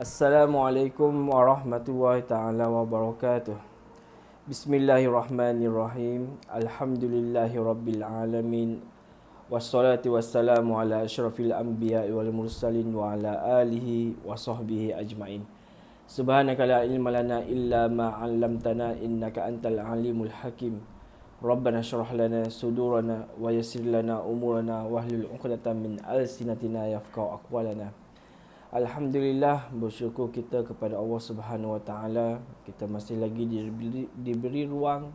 Assalamualaikum warahmatullahi taala wabarakatuh. Bismillahirrahmanirrahim. Alhamdulillahi rabbil alamin. Wassalatu wassalamu ala asyrafil anbiya'i wal mursalin wa ala alihi wa sahbihi ajmain. Subhanaka la ilma lana illa ma 'allamtana innaka antal alimul hakim. Rabbana shrah lana sudurana wa yassir lana umurana wahlul 'uqdatam min alsinatina yafqahu aqwalana. Alhamdulillah, bersyukur kita kepada Allah Subhanahu Wa Taala. Kita masih lagi diberi ruang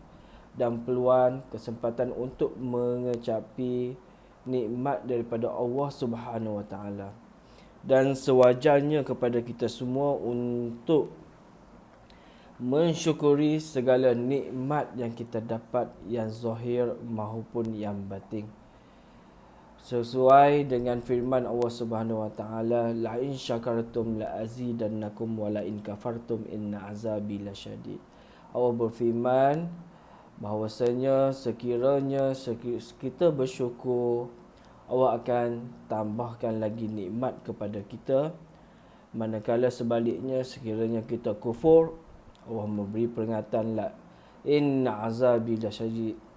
dan peluang, kesempatan untuk mengecapi nikmat daripada Allah Subhanahu Wa Taala. Dan sewajarnya kepada kita semua untuk mensyukuri segala nikmat yang kita dapat, yang zahir maupun yang batin. Sesuai dengan firman Allah Subhanahu Wa Taala, la in syakartum la azidannakum wa la in kafartum inna azabi lasyadid. Allah berfirman bahawasanya sekiranya kita bersyukur, Allah akan tambahkan lagi nikmat kepada kita. Manakala sebaliknya sekiranya kita kufur, Allah memberi peringatan, la inna azabi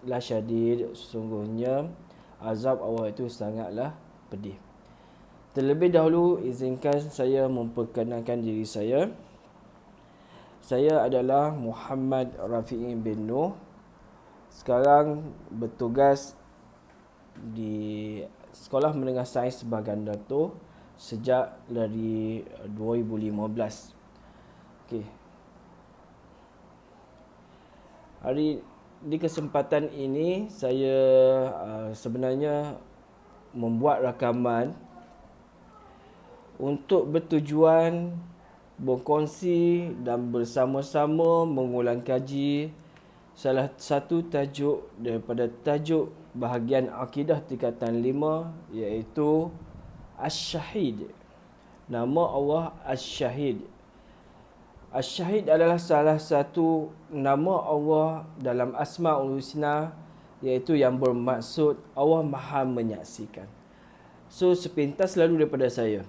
lasyadid, sesungguhnya azab Allah itu sangatlah pedih. Terlebih dahulu, izinkan saya memperkenalkan diri saya. Saya adalah Muhammad Rafi'i bin Noh. Sekarang bertugas di Sekolah Menengah Sains Bagan Dato' sejak dari 2015. Okey. Di kesempatan ini saya sebenarnya membuat rakaman untuk bertujuan berkongsi dan bersama-sama mengulang kaji salah satu tajuk daripada tajuk bahagian akidah tingkatan 5, iaitu Asy-Syahid. Nama Allah Asy-Syahid. Asy-Syahid adalah salah satu nama Allah dalam Asmaul Husna, iaitu yang bermaksud Allah Maha menyaksikan. So, sepintas lalu daripada saya.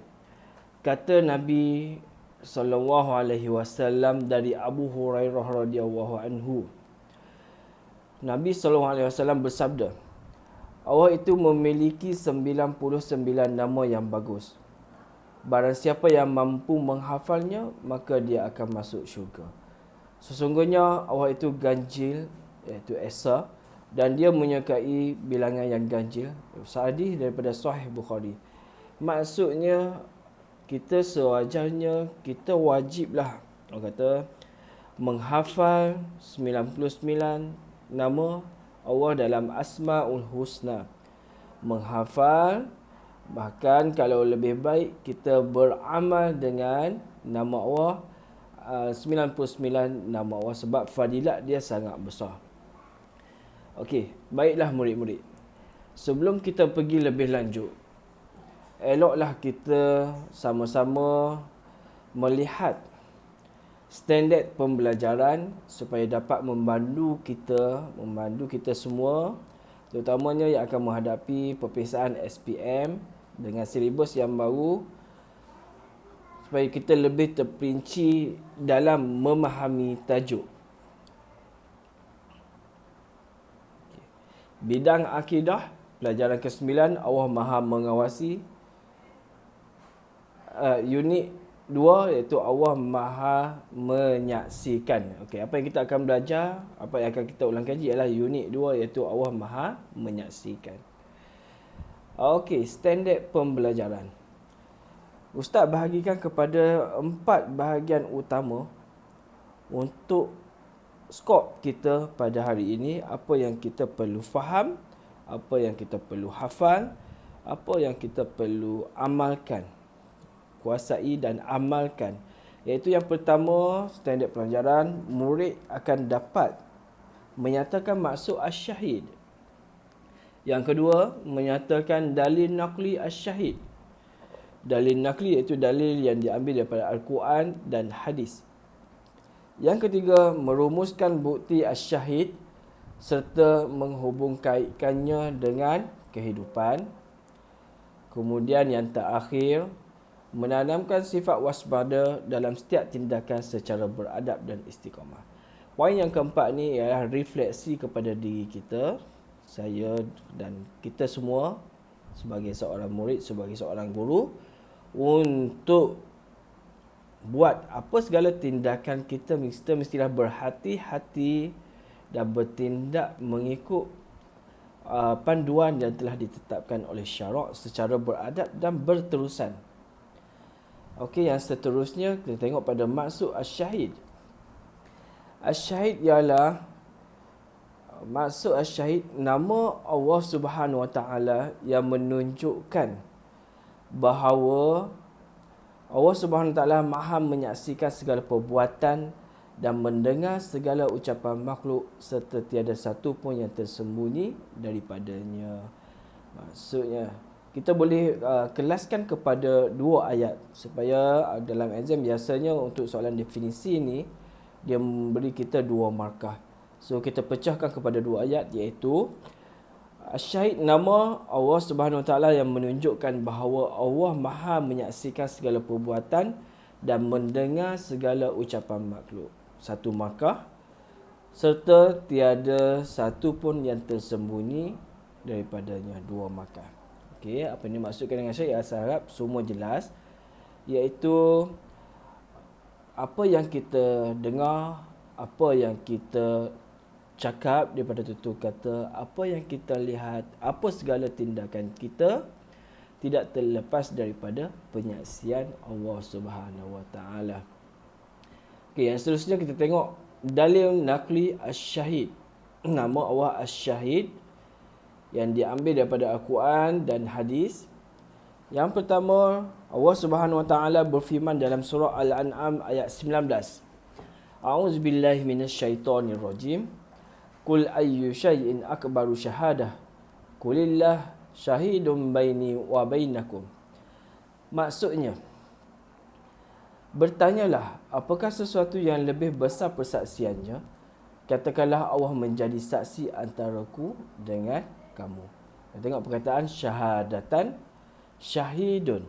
Kata Nabi SAW dari Abu Hurairah radhiyallahu anhu. Nabi SAW bersabda, Allah itu memiliki 99 nama yang bagus. Barang siapa yang mampu menghafalnya, maka dia akan masuk syurga. Sesungguhnya Allah itu ganjil, iaitu Esa, dan dia menyukai bilangan yang ganjil. Hadis daripada Sahih Bukhari. Maksudnya, kita sewajarnya, kita wajiblah, orang kata, menghafal 99 nama Allah dalam Asmaul Husna. Menghafal, bahkan kalau lebih baik kita beramal dengan nama Allah, 99 nama Allah, sebab fadilat dia sangat besar. Okey, baiklah murid-murid. Sebelum kita pergi lebih lanjut, eloklah kita sama-sama melihat standard pembelajaran supaya dapat membantu kita semua, terutamanya yang akan menghadapi peperiksaan SPM dengan silibus yang baru, supaya kita lebih terperinci dalam memahami tajuk. Bidang akidah, pelajaran ke-9, Allah Maha mengawasi. Unit 2, iaitu Allah Maha menyaksikan. Okey, apa yang kita akan belajar, apa yang akan kita ulang kaji ialah unit 2, iaitu Allah Maha menyaksikan. Okey, standard pembelajaran. Ustaz bahagikan kepada 4 bahagian utama untuk skop kita pada hari ini. Apa yang kita perlu faham, apa yang kita perlu hafal, apa yang kita perlu amalkan, kuasai dan amalkan. Iaitu yang pertama, standard pelajaran, murid akan dapat menyatakan maksud Asy-Syahid. Yang kedua, menyatakan dalil naqli Asy-Syahid. Dalil naqli iaitu dalil yang diambil daripada Al-Quran dan hadis. Yang ketiga, merumuskan bukti Asy-Syahid serta menghubungkannya dengan kehidupan. Kemudian yang terakhir, menanamkan sifat waspada dalam setiap tindakan secara beradab dan istiqamah. Poin yang keempat ni ialah refleksi kepada diri kita, saya dan kita semua sebagai seorang murid, sebagai seorang guru, untuk buat apa segala tindakan kita mestilah berhati-hati dan bertindak mengikut panduan yang telah ditetapkan oleh syarak secara beradab dan berterusan. Okey, yang seterusnya kita tengok pada maksud asyahid. Asyahid ialah maksud asyahid nama Allah Subhanahu Wa Taala yang menunjukkan bahawa Allah Subhanahu Wa Taala Maha menyaksikan segala perbuatan dan mendengar segala ucapan makhluk serta tiada satu pun yang tersembunyi daripadanya. Maksudnya kita boleh kelaskan kepada dua ayat supaya dalam exam biasanya untuk soalan definisi ni dia memberi kita dua markah. So kita pecahkan kepada dua ayat, iaitu asyahid nama Allah Subhanahu Wa Taala yang menunjukkan bahawa Allah Maha menyaksikan segala perbuatan dan mendengar segala ucapan makhluk. Satu markah. Serta tiada satu pun yang tersembunyi daripadanya. Dua markah. Okey, apa ini maksudkan dengan syahid? Saya harap semua jelas. Iaitu apa yang kita dengar, apa yang kita cakap daripada tutur kata, apa yang kita lihat, apa segala tindakan kita tidak terlepas daripada penyaksian Allah Subhanahu Wa Taala. Okey, yang seterusnya kita tengok dalil nakli asyahid. Nama Allah asyahid yang diambil daripada Al-Quran dan hadis. Yang pertama, Allah Subhanahu Wa Taala berfirman dalam surah Al-An'am ayat 19. A'udzubillahi minasyaitonirrajim. Qul ayyu syai'in akbaru syahadah. Qulillah syahidun baini wa bainakum. Maksudnya, bertanyalah, apakah sesuatu yang lebih besar persaksiannya? Katakanlah Allah menjadi saksi antaraku dengan kamu. Kita tengok perkataan syahadatan, syahidun,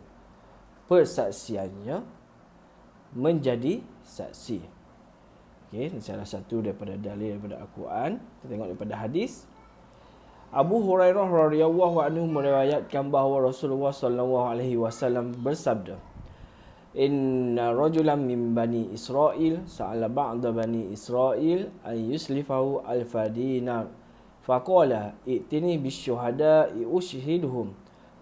persaksiannya, menjadi saksi. Okey, ini salah satu daripada dalil daripada Al-Quran. Kita tengok daripada hadis. Abu Hurairah radhiyallahu anhu meriwayatkan bahawa Rasulullah sallallahu alaihi wasallam bersabda, Inna rajulan min bani Israel sa'ala ba'da bani Israel an yuslifahu alfa dinar. Faqala i'tini bisyuhada'i ushhiduhum.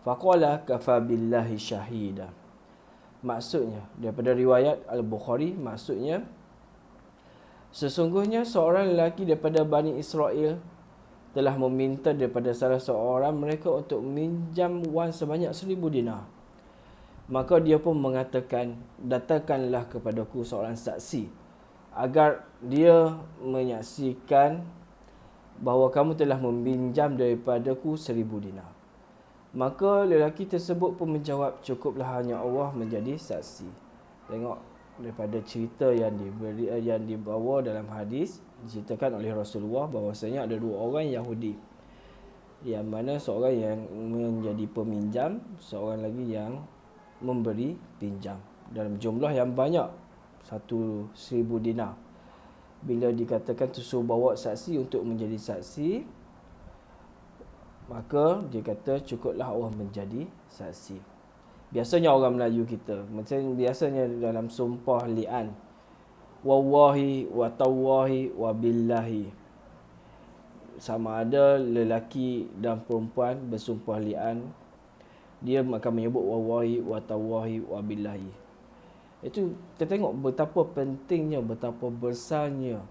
Faqala kafa billahi syahida. Maksudnya, daripada riwayat Al-Bukhari, maksudnya, sesungguhnya seorang lelaki daripada Bani Israel telah meminta daripada salah seorang mereka untuk minjam wang sebanyak 1000 dinar. Maka dia pun mengatakan, datangkanlah kepadaku seorang saksi agar dia menyaksikan bahawa kamu telah meminjam daripadaku 1000 dinar. Maka lelaki tersebut pun menjawab, cukuplah hanya Allah menjadi saksi. Tengok daripada cerita yang dibawa dalam hadis, diceritakan oleh Rasulullah bahawasanya ada dua orang Yahudi, yang mana seorang yang menjadi peminjam, seorang lagi yang memberi pinjam dalam jumlah yang banyak, 1000 dinar. Bila dikatakan suruh bawa saksi untuk menjadi saksi, maka dia kata cukuplah Allah menjadi saksi. Biasanya orang Melayu kita, macam biasanya dalam sumpah li'an, wallahi wa tawahi wa billahi, sama ada lelaki dan perempuan bersumpah li'an, dia akan menyebut wallahi wa tawahi wa billahi. Itu kita tengok betapa pentingnya, betapa besarnya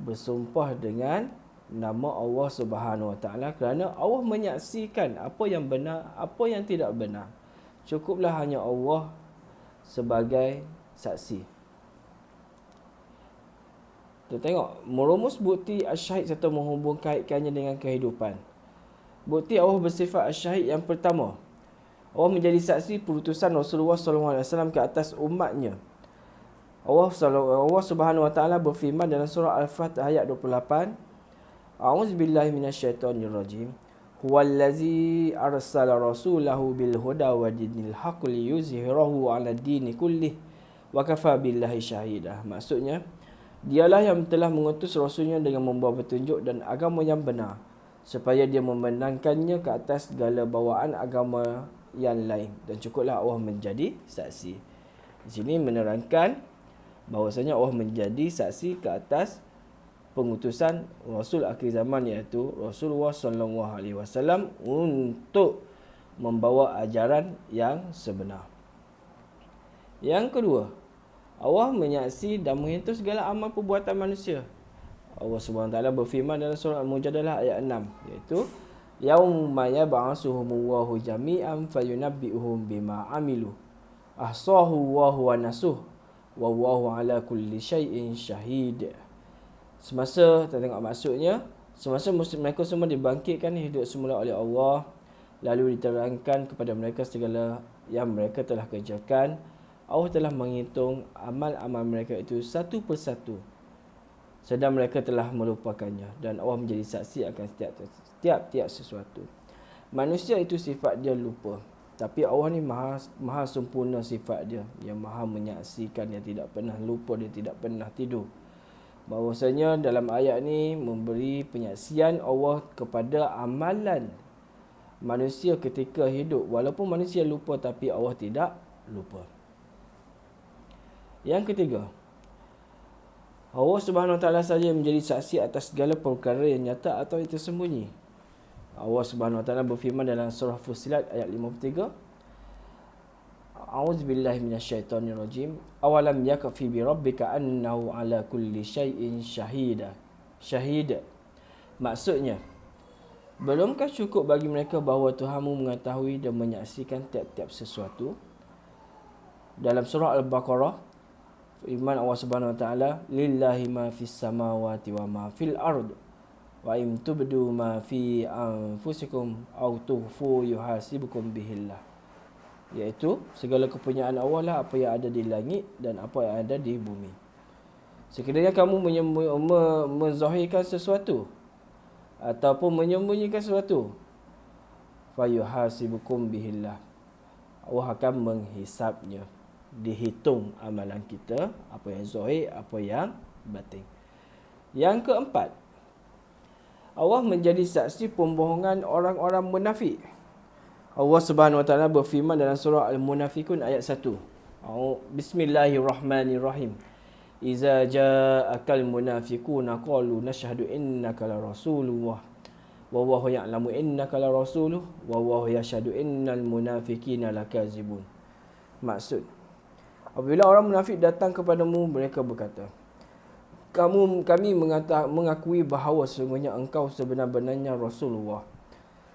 bersumpah dengan nama Allah Subhanahu Wa Taala, kerana Allah menyaksikan apa yang benar, apa yang tidak benar. Cukuplah hanya Allah sebagai saksi. Kita tengok merumus bukti asyahid serta menghubung kaitkannya dengan kehidupan. Bukti Allah bersifat asyahid yang pertama, Allah menjadi saksi perutusan Rasulullah SAW ke atas umatnya. Allah Subhanahu Wa Taala berfirman dalam surah Al-Fatih ayat 28, A'udzubillahi minasyaitonirrajim. Huwallazi arsala rasulahu bil huda wa dinil haqq liyuzhirahu 'ala dini kullih wa kafa billahi syahida. Maksudnya, dialah yang telah mengutus rasulnya dengan membawa petunjuk dan agama yang benar, supaya dia memenangkannya ke atas segala bawaan agama yang lain, dan cukuplah Allah menjadi saksi. Di sini menerangkan bahawasanya Allah menjadi saksi ke atas pengutusan Rasul akhir zaman, iaitu Rasulullah sallallahu alaihi wasallam, untuk membawa ajaran yang sebenar. Yang kedua, Allah menyaksi dan menghitung segala amal perbuatan manusia. Allah Subhanahu Wa Taala berfirman dalam surah Al-Mujadalah ayat 6, iaitu yauma yab'atsuhumullahu jami'an fayunabbi'uhum bima 'amilu ahsahu wa huwa nasuh wallahu ala kulli syai'in syahid. Semasa, kita tengok maksudnya, semasa mereka semua dibangkitkan hidup semula oleh Allah, lalu diterangkan kepada mereka segala yang mereka telah kerjakan, Allah telah menghitung amal-amal mereka itu satu persatu, sedang mereka telah melupakannya, dan Allah menjadi saksi akan setiap sesuatu. Manusia itu sifat dia lupa, tapi Allah ni maha sempurna sifat dia, yang maha menyaksikan, yang tidak pernah lupa, dia tidak pernah tidur. Bahawasanya dalam ayat ni memberi penyaksian Allah kepada amalan manusia ketika hidup. Walaupun manusia lupa, tapi Allah tidak lupa. Yang ketiga, Allah Subhanahu Wa Taala saja menjadi saksi atas segala perkara yang nyata atau yang tersembunyi. Allah Subhanahu Wa Taala berfirman dalam surah Fussilat ayat 53, A'udzubillahi minasyaitonirrajim. Awalam yakfi bi rabbika annahu ala kulli syai'in syahida. Maksudnya, belumkah cukup bagi mereka bahawa Tuhanmu mengetahui dan menyaksikan tiap-tiap sesuatu? Dalam surah Al-Baqarah, firman Allah Subhanahu Wa Taala, lillahi ma fis samawati wa ma fil ard wa in tubdu ma fi anfusikum aw tukhfu yuhasibukum bihillah. Iaitu segala kepunyaan Allah lah apa yang ada di langit dan apa yang ada di bumi. Sekiranya kamu menzahirkan sesuatu ataupun menyembunyikan sesuatu, fayuhasibukum bihillah, Allah akan menghisapnya. Dihitung amalan kita, apa yang zahir, apa yang batin. Yang keempat, Allah menjadi saksi pembohongan orang-orang munafik. Allah Subhanahu Wa Taala berfirman dalam surah Al-Munafikun ayat 1. Bismillahirrahmanirrahim. Iza ja'akal munafiquna qalu nashhadu innaka la rasulullah wallahu ya'lamu innaka la rasuluh wallahu yashhadu innal munafiqina lakazibun. Maksud, apabila orang munafik datang kepadamu, mereka berkata, kami mengakui bahawa sesungguhnya engkau sebenar-benarnya Rasulullah,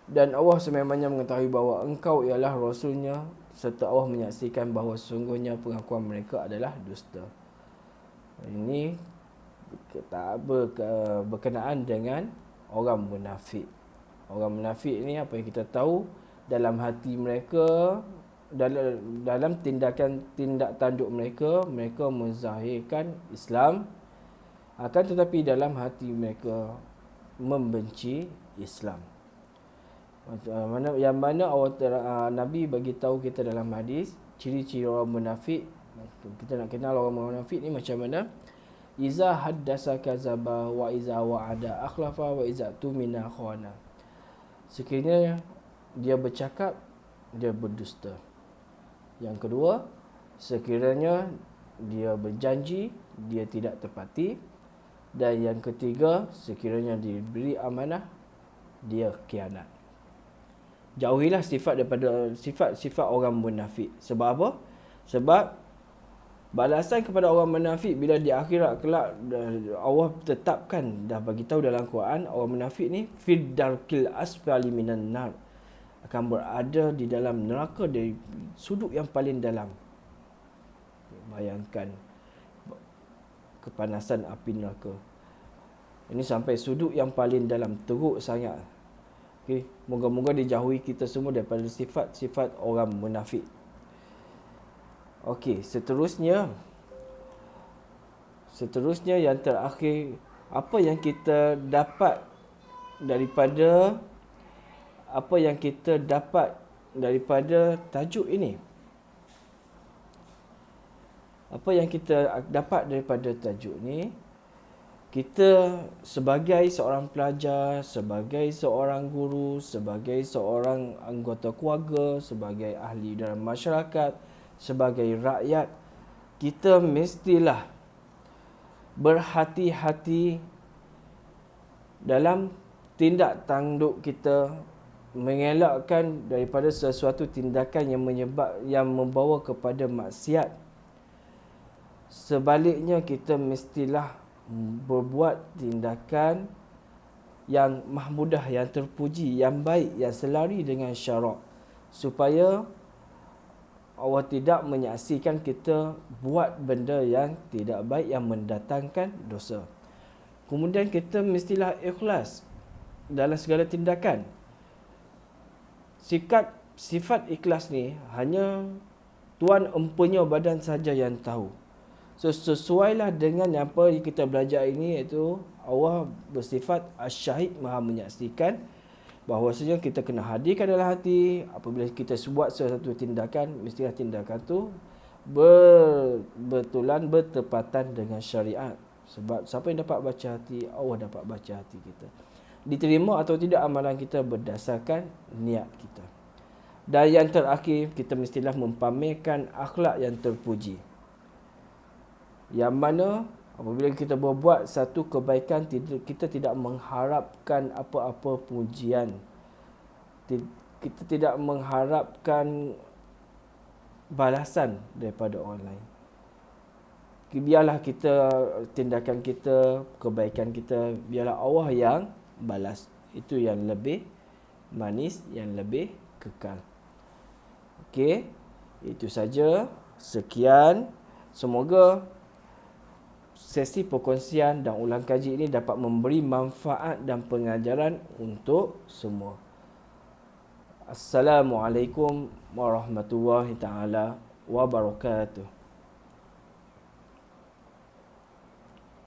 dan Allah sememangnya mengetahui bahawa engkau ialah Rasulnya, serta Allah menyaksikan bahawa sesungguhnya pengakuan mereka adalah dusta. Ini tak berkenaan dengan orang munafik. Orang munafik ni, apa yang kita tahu, dalam hati mereka, dalam tindak tanduk mereka menzahirkan Islam, akan tetapi dalam hati mereka membenci Islam. Yang mana Nabi bagi tahu kita dalam hadis ciri-ciri orang munafik. Kita nak kenal orang munafik ni macam mana? Iza haddasa kazaba wa iza wa'ada akhlafa wa iza tumina khana. Sekiranya dia bercakap, dia berdusta. Yang kedua, sekiranya dia berjanji, dia tidak tepati. Dan yang ketiga, sekiranya diberi amanah, dia khianat. Jauhilah sifat orang munafik. Sebab apa? Sebab balasan kepada orang munafik bila di akhirat kelak, Allah tetapkan, dah bagi tahu dalam Quran, orang munafik ni fid darkil asfali minan nar, akan berada di dalam neraka, dari sudut yang paling dalam. Bayangkan kepanasan api neraka. Ini sampai sudut yang paling dalam, teruk sangat. Okay. Moga-moga dijauhi kita semua daripada sifat-sifat orang munafik. Okey, seterusnya yang terakhir, apa yang kita dapat daripada apa yang kita dapat daripada tajuk ini? Apa yang kita dapat daripada tajuk ni? Kita sebagai seorang pelajar, sebagai seorang guru, sebagai seorang anggota keluarga, sebagai ahli dalam masyarakat, sebagai rakyat, kita mestilah berhati-hati dalam tindak tanduk kita, mengelakkan daripada sesuatu tindakan yang membawa kepada maksiat. Sebaliknya, kita mestilah berbuat tindakan yang mahmudah, yang terpuji, yang baik, yang selari dengan syarak, supaya Allah tidak menyaksikan kita buat benda yang tidak baik, yang mendatangkan dosa. Kemudian kita mestilah ikhlas dalam segala tindakan. Sifat ikhlas ni hanya Tuan Empunya Badan saja yang tahu. So, sesuailah dengan apa yang kita belajar ini, iaitu Allah bersifat Asy-Syahid, Maha menyaksikan. Bahawasanya kita kena hadirkan dalam hati apabila kita buat sesuatu tindakan, mestilah tindakan tu bertepatan dengan syariat. Sebab siapa yang dapat baca hati, Allah dapat baca hati kita. Diterima atau tidak amalan kita berdasarkan niat kita. Dan yang terakhir, kita mestilah mempamerkan akhlak yang terpuji, yang mana apabila kita berbuat satu kebaikan, kita tidak mengharapkan apa-apa pujian. Kita tidak mengharapkan balasan daripada orang lain. Biarlah kita, tindakan kita, kebaikan kita, biarlah Allah yang balas. Itu yang lebih manis, yang lebih kekal. Okey, itu saja. Sekian. Semoga sesi perkongsian dan ulang kaji ini dapat memberi manfaat dan pengajaran untuk semua. Assalamualaikum warahmatullahi taala wabarakatuh.